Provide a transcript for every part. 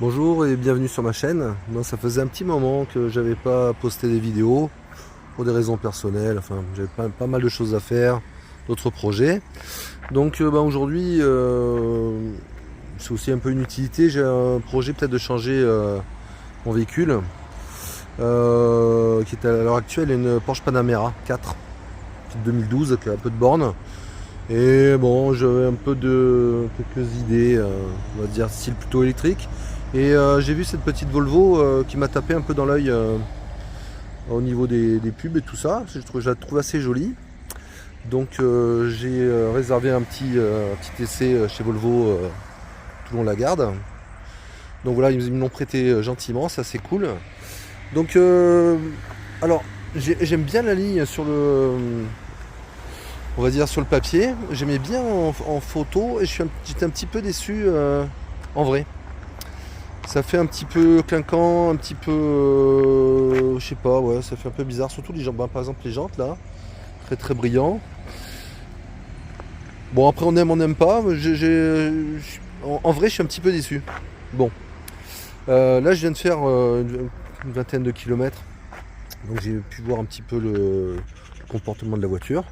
Bonjour et bienvenue sur ma chaîne. Moi, ça faisait un petit moment que j'avais pas posté des vidéos pour des raisons personnelles. Enfin, j'avais pas mal de choses à faire, d'autres projets. Donc aujourd'hui, c'est aussi un peu une utilité. J'ai un projet peut-être de changer mon véhicule, qui est à l'heure actuelle une Porsche Panamera 4 2012 qui a un peu de bornes. Et bon, j'avais un peu de quelques idées, on va dire style plutôt électrique. Et j'ai vu cette petite Volvo qui m'a tapé un peu dans l'œil au niveau des pubs et tout ça. Je la trouve assez jolie. Donc j'ai réservé un petit essai chez Volvo Toulon-la-Garde. Donc voilà, ils me l'ont prêté gentiment, ça c'est cool. Donc alors j'aime bien la ligne sur le, on va dire sur le papier. J'aimais bien en photo et j'étais un petit peu déçu en vrai. Ça fait un petit peu clinquant, un petit peu, je sais pas, ouais, ça fait un peu bizarre. Surtout les jantes, par exemple les jantes là, très très brillant. Bon après on n'aime pas. En vrai je suis un petit peu déçu. Bon, là je viens de faire une vingtaine de kilomètres, donc j'ai pu voir un petit peu le comportement de la voiture.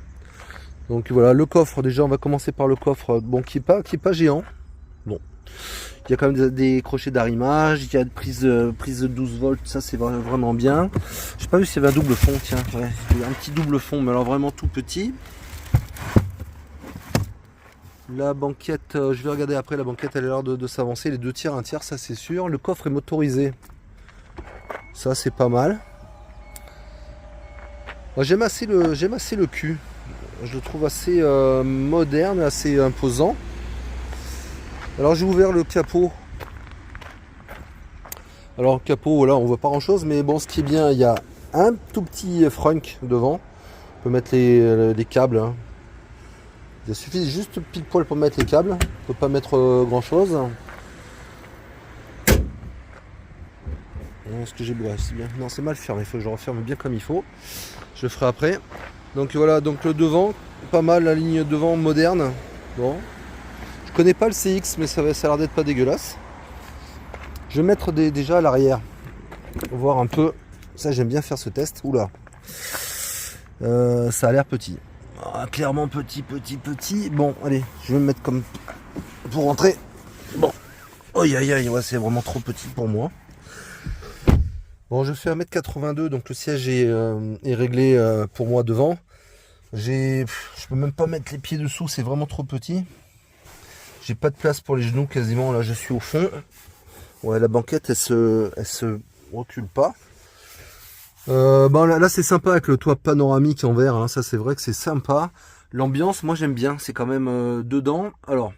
Donc voilà, le coffre déjà, on va commencer par le coffre, bon qui est pas géant. Bon. Il y a quand même des crochets d'arrimage, il y a une prise de 12 volts, ça c'est vraiment bien. J'ai pas vu s'il y avait un double fond, tiens, ouais, un petit double fond, mais alors vraiment tout petit. La banquette, je vais regarder après, la banquette elle a l'air de s'avancer, les 2 tiers, 1 tiers, ça c'est sûr. Le coffre est motorisé, ça c'est pas mal. Moi j'aime assez le cul, je le trouve assez moderne, assez imposant. Alors j'ai ouvert le capot. Alors le capot, voilà, on voit pas grand chose, mais bon, ce qui est bien, il y a un tout petit frunk devant. On peut mettre les câbles. Hein. Il suffit juste pile poil pour mettre les câbles. On peut pas mettre grand chose. Est-ce que j'ai bourré? C'est bien. Non, c'est mal fermé. Il faut que je referme bien comme il faut. Je le ferai après. Donc voilà, donc le devant, pas mal, la ligne devant moderne. Bon. Je connais pas le CX, mais ça a l'air d'être pas dégueulasse. Je vais mettre déjà à l'arrière, voir un peu. Ça, j'aime bien faire ce test. Oula, ça a l'air petit. Ah, clairement petit. Bon, allez, je vais me mettre comme pour rentrer. Bon, aïe, ouais, c'est vraiment trop petit pour moi. Bon, je fais 1m82, donc le siège est réglé pour moi devant. Je peux même pas mettre les pieds dessous, c'est vraiment trop petit. J'ai pas de place pour les genoux quasiment. Là, je suis au fond. Ouais, la banquette, elle se recule pas. Bon, là c'est sympa avec le toit panoramique en verre. Hein, ça, c'est vrai que c'est sympa. L'ambiance, moi, j'aime bien. C'est quand même dedans. Alors,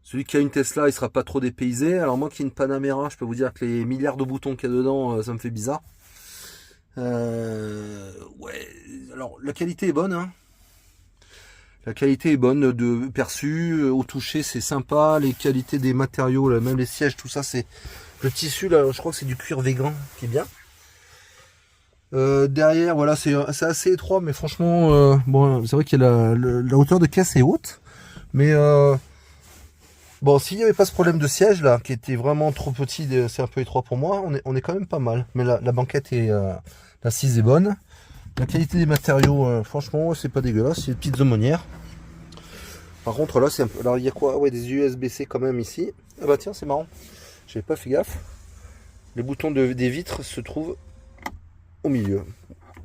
celui qui a une Tesla, il sera pas trop dépaysé. Alors, moi qui ai une Panamera, je peux vous dire que les milliards de boutons qu'il y a dedans, ça me fait bizarre. Ouais. Alors, la qualité est bonne. Hein. La qualité est bonne de perçu, au toucher c'est sympa, les qualités des matériaux, là, même les sièges, tout ça, c'est le tissu là, je crois que c'est du cuir végan qui est bien. Derrière, voilà, c'est assez étroit, mais franchement, bon, c'est vrai que la hauteur de caisse est haute, mais bon, s'il n'y avait pas ce problème de siège là, qui était vraiment trop petit, c'est un peu étroit pour moi, on est quand même pas mal. Mais la banquette est, l'assise est bonne. La qualité des matériaux, franchement, c'est pas dégueulasse, c'est des petites aumônières. Par contre, là, c'est un peu. Alors, il y a quoi? Ouais, des USB-C quand même ici. Ah bah tiens, c'est marrant. J'avais pas fait gaffe. Les boutons des vitres se trouvent au milieu.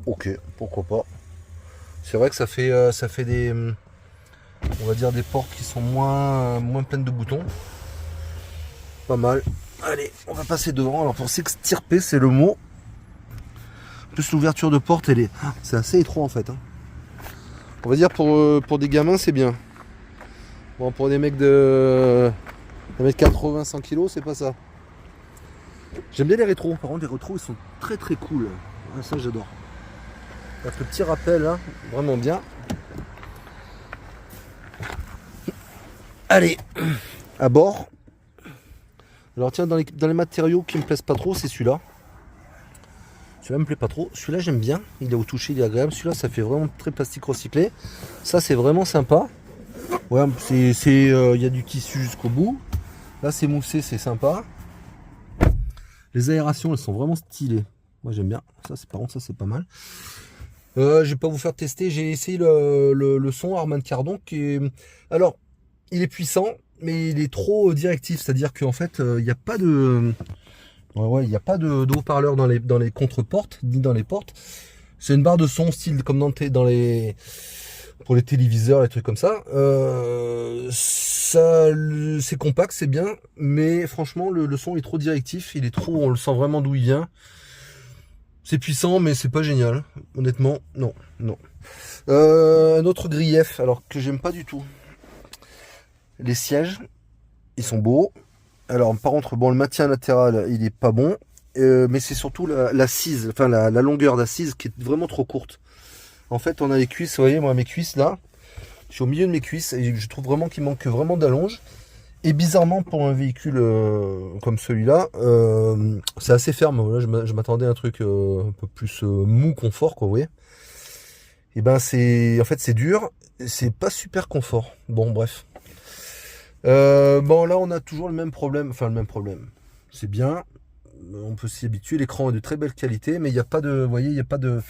Ok, pourquoi pas. C'est vrai que ça fait des, on va dire des portes qui sont moins pleines de boutons. Pas mal. Allez, on va passer devant. Alors pour s'extirper, c'est le mot. En plus, l'ouverture de porte, c'est assez étroit en fait. Hein. On va dire pour des gamins, c'est bien. Bon, pour des mecs de 1m80, 100 kg, c'est pas ça. J'aime bien les rétros. Par contre, les rétros, ils sont très cool. Ah, ça, j'adore. Avec le petit rappel, là, vraiment bien. Allez, à bord. Alors, tiens, dans les matériaux qui me plaisent pas trop, c'est celui-là. Celui-là me plaît pas trop. Celui-là, j'aime bien. Il est au toucher, il est agréable. Celui-là, ça fait vraiment très plastique recyclé. Ça, c'est vraiment sympa. Ouais, il y a du tissu jusqu'au bout. Là, c'est moussé, c'est sympa. Les aérations, elles sont vraiment stylées. Moi j'aime bien. Ça, par contre, ça c'est pas mal. Je vais pas vous faire tester. J'ai essayé le son Harman Kardon qui est... Alors, il est puissant, mais il est trop directif. C'est-à-dire qu'en fait, il n'y a pas de... Ouais, il n'y a pas de haut-parleur dans les contre-portes, ni dans les portes. C'est une barre de son style comme dans les... Pour les téléviseurs, les trucs comme ça. C'est compact, c'est bien. Mais franchement, le son est trop directif. Il est trop... On le sent vraiment d'où il vient. C'est puissant, mais c'est pas génial. Honnêtement, non. Un autre grief, alors que j'aime pas du tout. Les sièges, ils sont beaux. Alors, par contre, bon, le maintien latéral, il est pas bon. Mais c'est surtout l'assise, enfin la longueur d'assise qui est vraiment trop courte. En fait, on a les cuisses, vous voyez, moi, mes cuisses, là. Je suis au milieu de mes cuisses et je trouve vraiment qu'il manque vraiment d'allonge. Et bizarrement, pour un véhicule comme celui-là, c'est assez ferme. Voilà, je m'attendais à un truc un peu plus mou, confort, quoi, vous voyez. Et ben, en fait, c'est dur. C'est pas super confort. Bon, bref. Bon, là, on a toujours le même problème. Enfin, le même problème. C'est bien. On peut s'y habituer. L'écran est de très belle qualité, mais il n'y a pas de... Vous voyez, il n'y a pas de...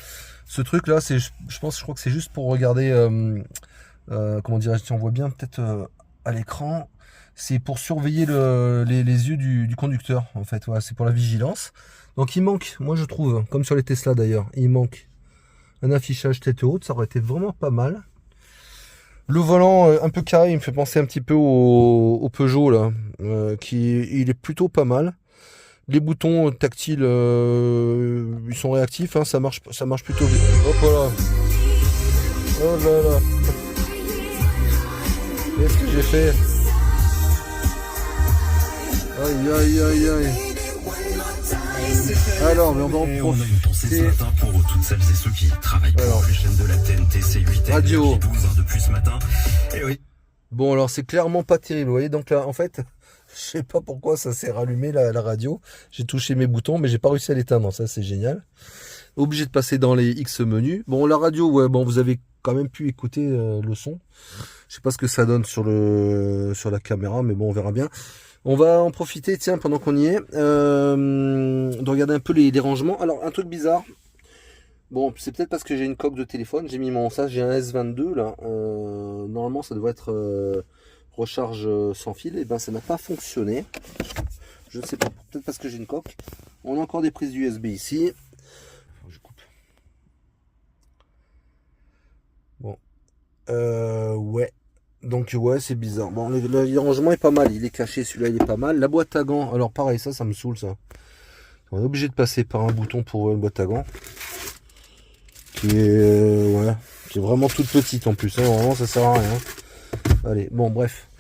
Ce truc-là, je crois que c'est juste pour regarder... comment dirais-je, si on voit bien peut-être à l'écran... C'est pour surveiller les yeux du conducteur, en fait. Voilà, c'est pour la vigilance. Donc il manque, moi je trouve, comme sur les Tesla d'ailleurs, il manque un affichage tête haute. Ça aurait été vraiment pas mal. Le volant un peu carré, il me fait penser un petit peu au Peugeot là, il est plutôt pas mal. Les boutons tactiles, ils sont réactifs, hein, ça marche plutôt bien. Hop là. Oh là là. Qu'est-ce que j'ai fait? Aïe aïe aïe aïe. Alors, mais on va en profiter. On a une pensée ce matin pour toutes celles et ceux qui travaillent pour les chaînes de la TNT, C8, radio 12 depuis ce matin. Et oui. Bon, alors c'est clairement pas terrible, vous voyez. Donc là, en fait, je sais pas pourquoi ça s'est rallumé la radio. J'ai touché mes boutons, mais j'ai pas réussi à l'éteindre. Ça, c'est génial. Obligé de passer dans les X menus. Bon, la radio, ouais, bon, vous avez quand même pu écouter le son. Je sais pas ce que ça donne sur la caméra, mais bon, on verra bien. On va en profiter, tiens, pendant qu'on y est, de regarder un peu les rangements. Alors, un truc bizarre. Bon, c'est peut-être parce que j'ai une coque de téléphone. J'ai mis j'ai un S22 là. Normalement, ça devrait être recharge sans fil. Et ben, ça n'a pas fonctionné. Je ne sais pas. Peut-être parce que j'ai une coque. On a encore des prises USB ici. Je coupe. Bon. Ouais. Donc ouais, c'est bizarre. Bon, le rangement est pas mal, il est caché, celui-là il est pas mal. La boîte à gants, alors pareil, ça me saoule ça. On est obligé de passer par un bouton pour une boîte à gants. Qui est vraiment toute petite en plus, hein. Vraiment ça sert à rien. Allez, bon bref.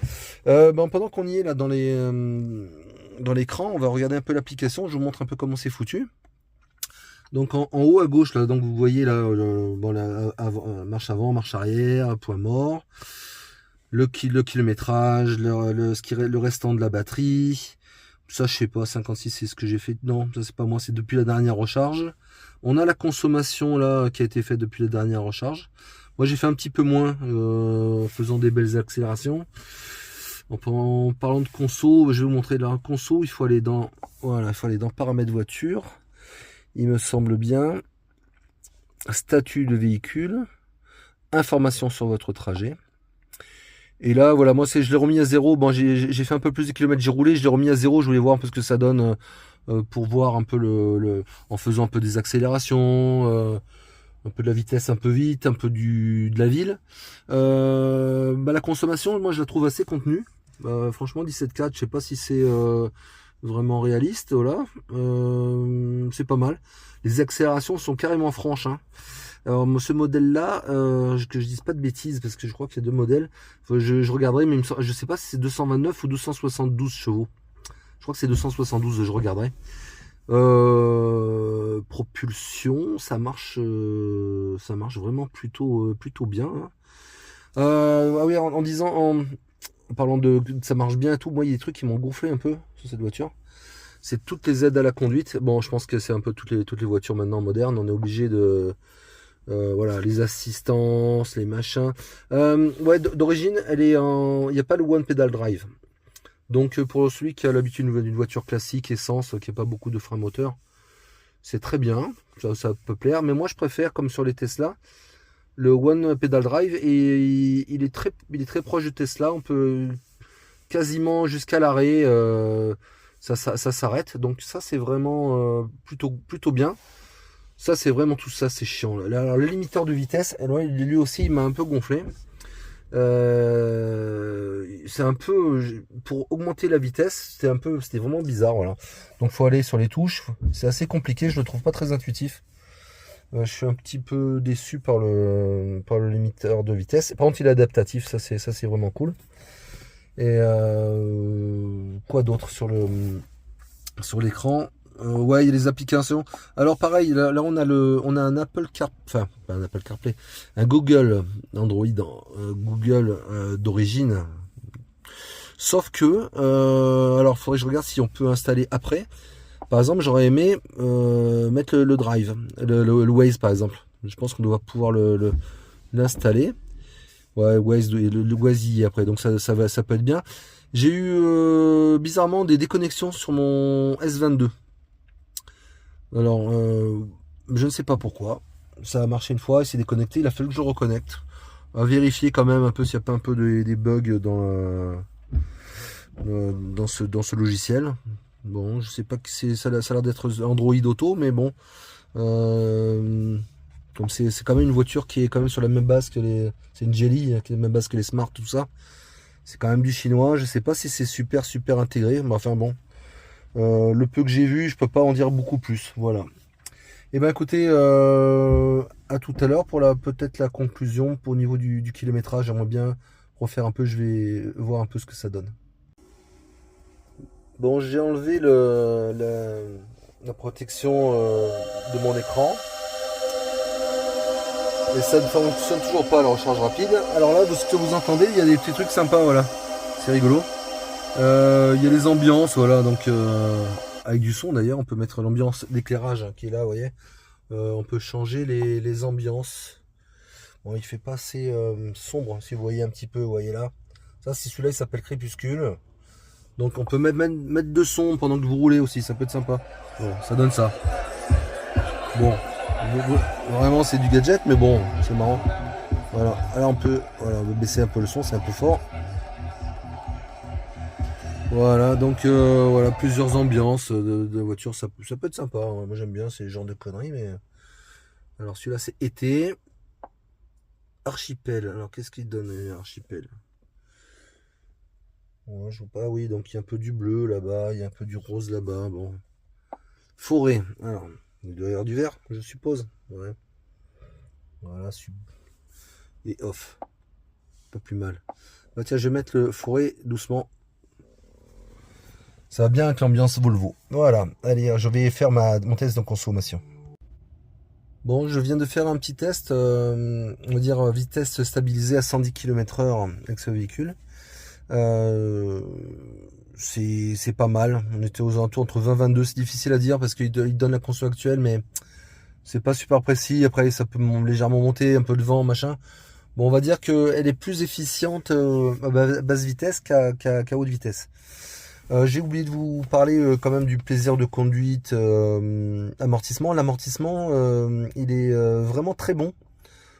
Bon, pendant qu'on y est là dans l'écran, on va regarder un peu l'application, je vous montre un peu comment c'est foutu. Donc en haut à gauche, là, donc vous voyez là, marche avant, marche arrière, point mort. Le kilométrage, le restant de la batterie. Ça, je sais pas, 56, c'est ce que j'ai fait. Non, ça, c'est pas moi, c'est depuis la dernière recharge. On a la consommation, là, qui a été faite depuis la dernière recharge. Moi, j'ai fait un petit peu moins, en faisant des belles accélérations. En parlant de conso, je vais vous montrer la conso. Il faut aller dans paramètres voiture. Il me semble bien. Statut de véhicule. Information sur votre trajet. Et là, voilà, moi, je l'ai remis à 0. Bon, j'ai fait un peu plus de kilomètres, j'ai roulé, je l'ai remis à 0. Je voulais voir un peu ce que ça donne pour voir un peu en faisant un peu des accélérations, un peu de la vitesse un peu vite, un peu de la ville. La consommation, moi, je la trouve assez contenue. Franchement, 17,4, je sais pas si c'est vraiment réaliste, voilà. C'est pas mal. Les accélérations sont carrément franches, hein. Alors ce modèle-là, que je dise pas de bêtises, parce que je crois qu'il y a deux modèles. Je regarderai, mais je sais pas si c'est 229 ou 272 chevaux. Je crois que c'est 272, je regarderai. Propulsion, ça marche vraiment plutôt bien, hein. Ah oui, en parlant de ça marche bien et tout, moi il y a des trucs qui m'ont gonflé un peu sur cette voiture. C'est toutes les aides à la conduite. Bon, je pense que c'est un peu toutes les voitures maintenant modernes. On est obligé de voilà, les assistances, les machins. Ouais, d'origine, il n'y a pas le one pedal drive. Donc pour celui qui a l'habitude d'une voiture classique, essence, qui n'a pas beaucoup de frein moteur, c'est très bien, ça peut plaire. Mais moi je préfère, comme sur les Tesla, le One Pedal Drive, et il est très proche de Tesla. On peut quasiment jusqu'à l'arrêt, ça s'arrête. Donc ça c'est vraiment plutôt bien. Ça c'est vraiment tout ça, c'est chiant. Alors, le limiteur de vitesse, lui aussi il m'a un peu gonflé. C'est un peu pour augmenter la vitesse, c'était vraiment bizarre, voilà. Donc faut aller sur les touches, c'est assez compliqué, je le trouve pas très intuitif. Je suis un petit peu déçu par le limiteur de vitesse. Par contre il est adaptatif, ça c'est vraiment cool. Et quoi d'autre sur l'écran? Ouais, il y a les applications. Alors pareil, là on a un Apple CarPlay, enfin pas un Apple CarPlay, un Google Android, Google d'origine. Sauf que, alors faudrait que je regarde si on peut installer après. Par exemple, j'aurais aimé mettre le Drive, le Waze par exemple. Je pense qu'on doit pouvoir l'installer. Ouais, Waze, le Waze y est après, donc ça peut être bien. J'ai eu bizarrement des déconnexions sur mon S22. Alors, je ne sais pas pourquoi. Ça a marché une fois, il s'est déconnecté, il a fallu que je le reconnecte. On va vérifier quand même un peu s'il n'y a pas un peu des bugs dans ce logiciel. Bon, je sais pas que ça a l'air d'être Android Auto, mais bon. Comme c'est quand même une voiture qui est quand même sur la même base que c'est une Geely, qui est la même base que les Smart, tout ça. C'est quand même du chinois, je sais pas si c'est super intégré, mais enfin bon. Le peu que j'ai vu, je peux pas en dire beaucoup plus. Voilà. Et ben écoutez, à tout à l'heure pour peut-être la conclusion au niveau du kilométrage. J'aimerais bien refaire un peu, je vais voir un peu ce que ça donne. Bon, j'ai enlevé la protection de mon écran. Et ça ne fonctionne toujours pas la recharge rapide. Alors là, de ce que vous entendez, il y a des petits trucs sympas, voilà. C'est rigolo. Il y a les ambiances, voilà, donc avec du son d'ailleurs, on peut mettre l'ambiance d'éclairage qui est là, vous voyez. On peut changer les ambiances. Bon, il fait pas assez sombre, si vous voyez un petit peu, vous voyez là. Ça, c'est celui-là, il s'appelle Crépuscule. Donc on peut mettre de son pendant que vous roulez aussi, ça peut être sympa. Bon, ça donne ça. Bon, vraiment c'est du gadget, mais bon, c'est marrant. Voilà, alors on peut baisser un peu le son, c'est un peu fort. Voilà, donc voilà, plusieurs ambiances de voiture, ça peut être sympa. Hein. Moi j'aime bien ces genres de conneries, mais. Alors celui-là c'est été. Archipel. Alors qu'est-ce qu'il donne Archipel? Ouais, je vois pas, oui, donc il y a un peu du bleu là-bas, il y a un peu du rose là-bas. Bon. Forêt. Alors, il doit y avoir du vert, je suppose. Ouais. Voilà, et off. Pas plus mal. Bah tiens, je vais mettre le forêt doucement. Ça va bien avec l'ambiance Volvo. Voilà, allez, je vais faire mon test de consommation. Bon, je viens de faire un petit test, on va dire vitesse stabilisée à 110 km/h avec ce véhicule. C'est pas mal. On était aux alentours entre 20-22, c'est difficile à dire parce qu'il donne la conso actuelle, mais c'est pas super précis. Après, ça peut légèrement monter, un peu de vent, machin. Bon, on va dire qu'elle est plus efficiente à basse vitesse qu'à haute vitesse. J'ai oublié de vous parler quand même du plaisir de conduite, amortissement. L'amortissement, il est vraiment très bon.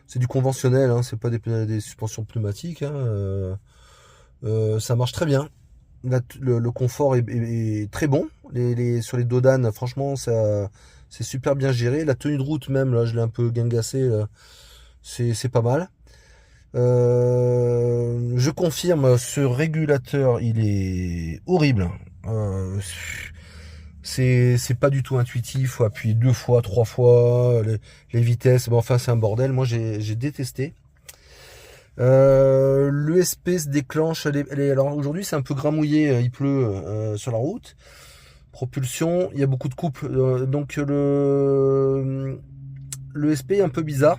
C'est du conventionnel, hein, c'est pas des suspensions pneumatiques. Hein, ça marche très bien. Le confort est très bon. Sur les dodanes, franchement, c'est super bien géré. La tenue de route même, là, je l'ai un peu gangassé. C'est pas mal. Je confirme, ce régulateur, il est horrible. C'est pas du tout intuitif. Faut appuyer 2 fois, 3 fois les vitesses. Bon, enfin, c'est un bordel. Moi, j'ai détesté. L'ESP se déclenche. Alors aujourd'hui, c'est un peu gramouillé. Il pleut sur la route. Propulsion, il y a beaucoup de couples. Donc l'ESP est un peu bizarre.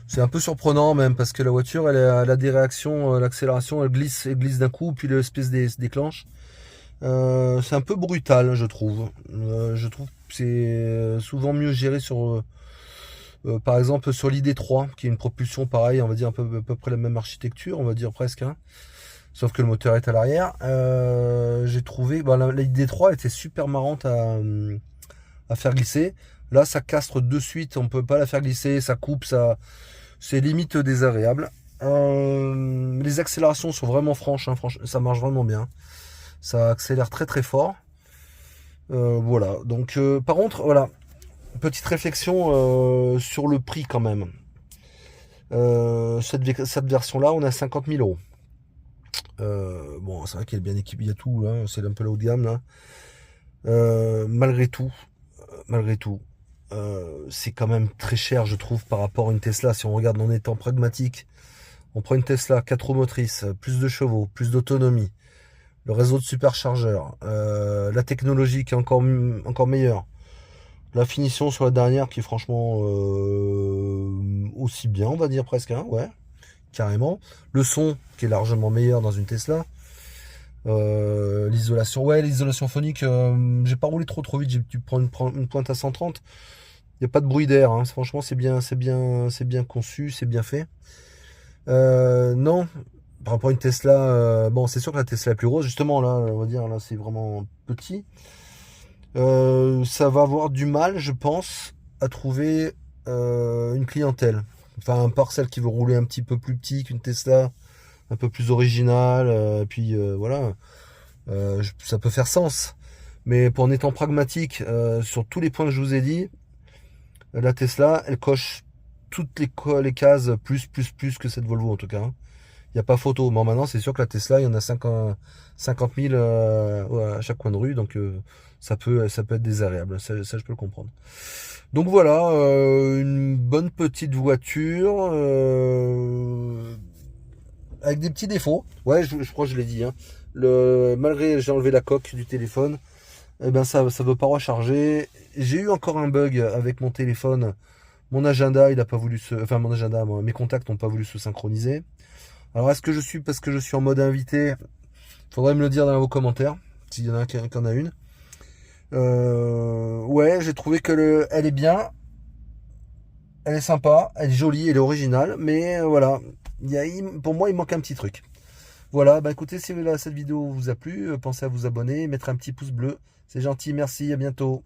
C'est un peu surprenant même parce que la voiture elle a des réactions, l'accélération elle glisse d'un coup puis l'ESP se déclenche. C'est un peu brutal je trouve. Je trouve que c'est souvent mieux géré sur par exemple sur l'ID3 qui est une propulsion pareille, on va dire à peu près la même architecture, on va dire presque. Hein. sauf que le moteur est à l'arrière. J'ai trouvé, bah, la ID3 était super marrante à faire glisser. Là, ça castre de suite, on peut pas la faire glisser, ça coupe, ça, c'est limite désagréable. Les accélérations sont vraiment franches, hein, ça marche vraiment bien. Ça accélère très très fort. Voilà. Donc, par contre, voilà, petite réflexion sur le prix quand même. Cette version-là, on a 50 000 euros. Bon, c'est vrai qu'elle est bien équipée, il y a tout, hein, c'est un peu le haut de gamme là. Malgré tout, c'est quand même très cher, je trouve, par rapport à une Tesla. Si on regarde en étant pragmatique, on prend une Tesla 4 roues motrices, plus de chevaux, plus d'autonomie, le réseau de superchargeurs, la technologie qui est encore meilleure, la finition sur la dernière qui est franchement aussi bien, on va dire presque, hein, ouais, carrément. Le son qui est largement meilleur dans une Tesla. L'isolation phonique, j'ai pas roulé trop vite, j'ai dû prendre une pointe à 130. Il n'y a pas de bruit d'air, hein. Franchement c'est bien conçu, c'est bien fait. Non, par rapport à une Tesla, bon c'est sûr que la Tesla est plus grosse, justement là, on va dire, là c'est vraiment petit. Ça va avoir du mal, je pense, à trouver une clientèle. Enfin, à part celle qui veut rouler un petit peu plus petit qu'une Tesla, un peu plus originale, puis voilà, ça peut faire sens. Mais pour en étant pragmatique, sur tous les points que je vous ai dit, la Tesla, elle coche toutes les cases plus que cette Volvo en tout cas. Il n'y a pas photo. Bon, maintenant, c'est sûr que la Tesla, il y en a 50 000 à chaque coin de rue, donc ça peut être désagréable. Ça, je peux le comprendre. Donc voilà, une bonne petite voiture avec des petits défauts. Ouais, je crois que je l'ai dit. Hein. Malgré j'ai enlevé la coque du téléphone, eh ben ça veut pas recharger. J'ai eu encore un bug avec mon téléphone. Mon agenda, il a pas voulu mes contacts n'ont pas voulu se synchroniser. Alors est-ce que je suis parce que je suis en mode invité? Faudrait me le dire dans vos commentaires s'il y en a qui en a une. Ouais, j'ai trouvé que elle est bien, elle est sympa, elle est jolie, elle est originale, mais voilà, pour moi il manque un petit truc. Voilà, bah écoutez, si cette vidéo vous a plu, pensez à vous abonner, mettre un petit pouce bleu, c'est gentil, merci, à bientôt.